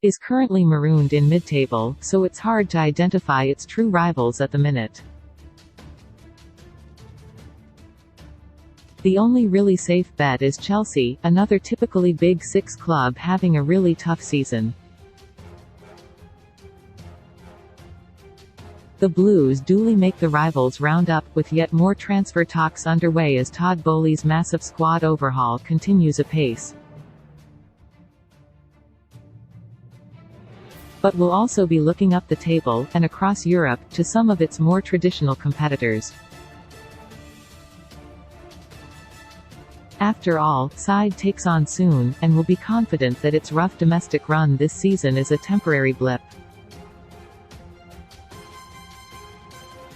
is currently marooned in mid-table, so it's hard to identify its true rivals at the minute. The only really safe bet is Chelsea, another typically Big Six club having a really tough season. The Blues duly make the rivals round up, with yet more transfer talks underway as Todd Boehly's massive squad overhaul continues apace. But we'll also be looking up the table, and across Europe, to some of its more traditional competitors. After all, side takes on soon, and will be confident that its rough domestic run this season is a temporary blip.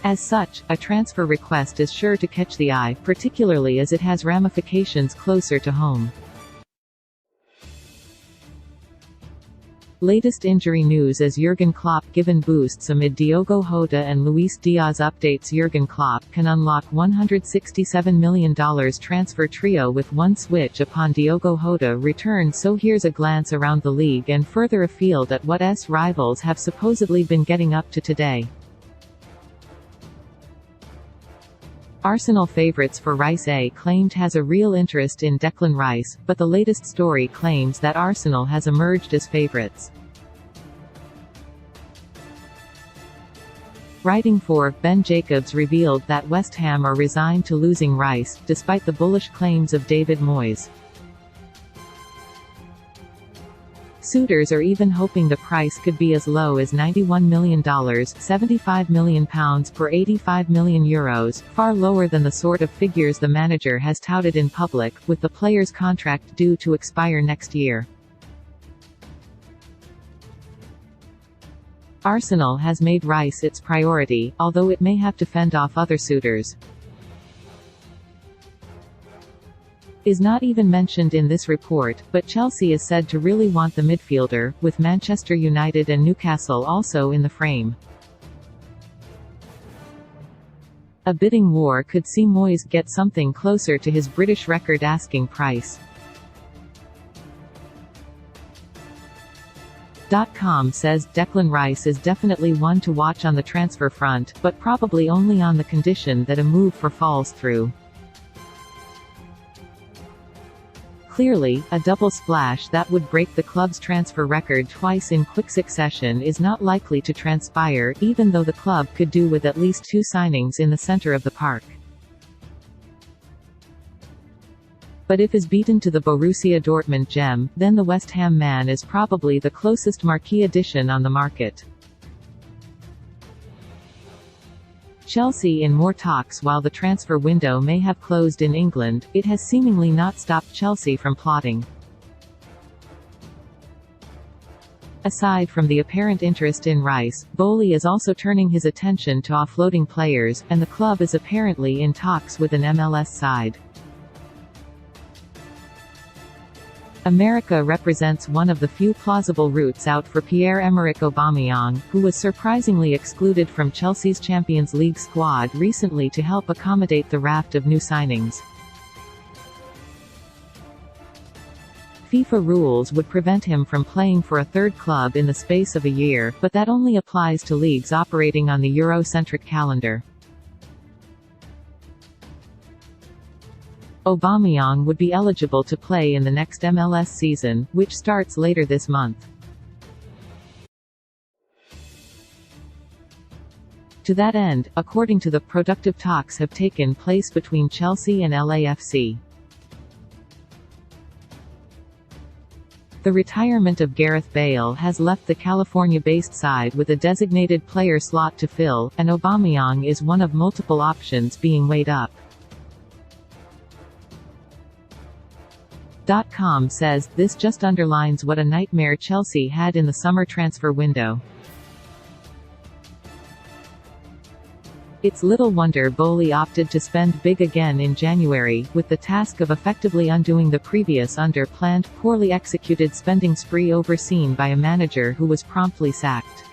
As such, a transfer request is sure to catch the eye, particularly as it has ramifications closer to home. Latest injury news as Jurgen Klopp given boosts amid Diogo Jota and Luis Diaz updates. Jurgen Klopp can unlock $167 million transfer trio with one switch upon Diogo Jota return. So here's a glance around the league and further afield at what rivals have supposedly been getting up to today. Arsenal favourites for Rice claimed has a real interest in Declan Rice, but the latest story claims that Arsenal has emerged as favourites. Writing for Ben Jacobs revealed that West Ham are resigned to losing Rice, despite the bullish claims of David Moyes. Suitors are even hoping the price could be as low as $91 million, £75 million per €85 million, far lower than the sort of figures the manager has touted in public, with the player's contract due to expire next year. Arsenal has made Rice its priority, although it may have to fend off other suitors. Is not even mentioned in this report, but Chelsea is said to really want the midfielder, with Manchester United and Newcastle also in the frame. A bidding war could see Moyes get something closer to his British record asking price. .com says Declan Rice is definitely one to watch on the transfer front, but probably only on the condition that a move falls through. Clearly, a double splash that would break the club's transfer record twice in quick succession is not likely to transpire, even though the club could do with at least two signings in the center of the park. But if is beaten to the Borussia Dortmund gem, then the West Ham man is probably the closest marquee addition on the market. Chelsea in more talks. While the transfer window may have closed in England, it has seemingly not stopped Chelsea from plotting. Aside from the apparent interest in Rice, Boehly is also turning his attention to offloading players, and the club is apparently in talks with an MLS side. America represents one of the few plausible routes out for Pierre-Emerick Aubameyang, who was surprisingly excluded from Chelsea's Champions League squad recently to help accommodate the raft of new signings. FIFA rules would prevent him from playing for a third club in the space of a year, but that only applies to leagues operating on the Euro-centric calendar. Aubameyang would be eligible to play in the next MLS season, which starts later this month. To that end, according to the productive talks have taken place between Chelsea and LAFC. The retirement of Gareth Bale has left the California-based side with a designated player slot to fill, and Aubameyang is one of multiple options being weighed up. .com says, this just underlines what a nightmare Chelsea had in the summer transfer window. It's little wonder Boehly opted to spend big again in January, with the task of effectively undoing the previous planned, poorly executed spending spree overseen by a manager who was promptly sacked.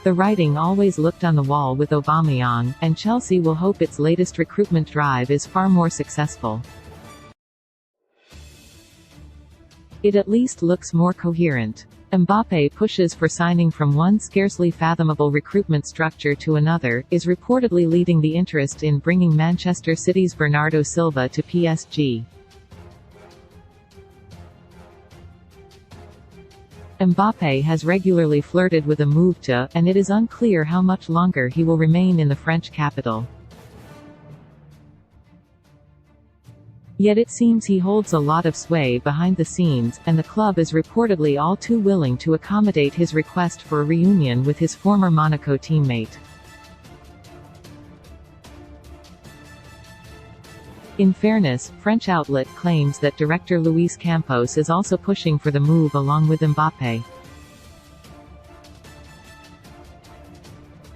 The writing always looked on the wall with Aubameyang, and Chelsea will hope its latest recruitment drive is far more successful. It at least looks more coherent. Mbappé pushes for signing from one scarcely fathomable recruitment structure to another, is reportedly leading the interest in bringing Manchester City's Bernardo Silva to PSG. Mbappé has regularly flirted with a move to, and it is unclear how much longer he will remain in the French capital. Yet it seems he holds a lot of sway behind the scenes, and the club is reportedly all too willing to accommodate his request for a reunion with his former Monaco teammate. In fairness, French outlet claims that director Luis Campos is also pushing for the move along with Mbappé.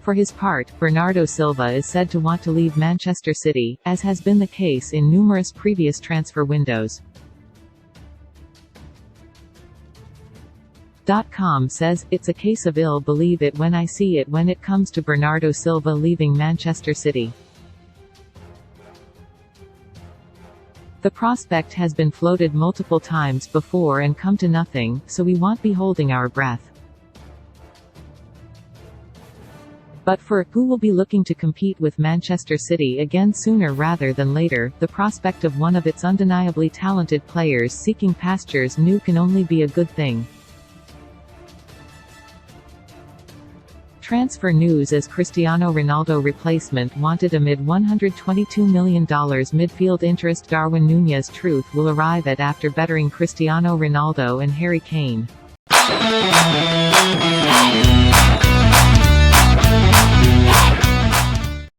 For his part, Bernardo Silva is said to want to leave Manchester City, as has been the case in numerous previous transfer windows. .com says, "It's a case of ill believe it when I see it when it comes to Bernardo Silva leaving Manchester City. The prospect has been floated multiple times before and come to nothing, so we won't be holding our breath. But for who will be looking to compete with Manchester City again sooner rather than later, the prospect of one of its undeniably talented players seeking pastures new can only be a good thing." Transfer news as Cristiano Ronaldo replacement wanted amid $122 million midfield interest. Darwin Núñez truth will arrive at after bettering Cristiano Ronaldo and Harry Kane.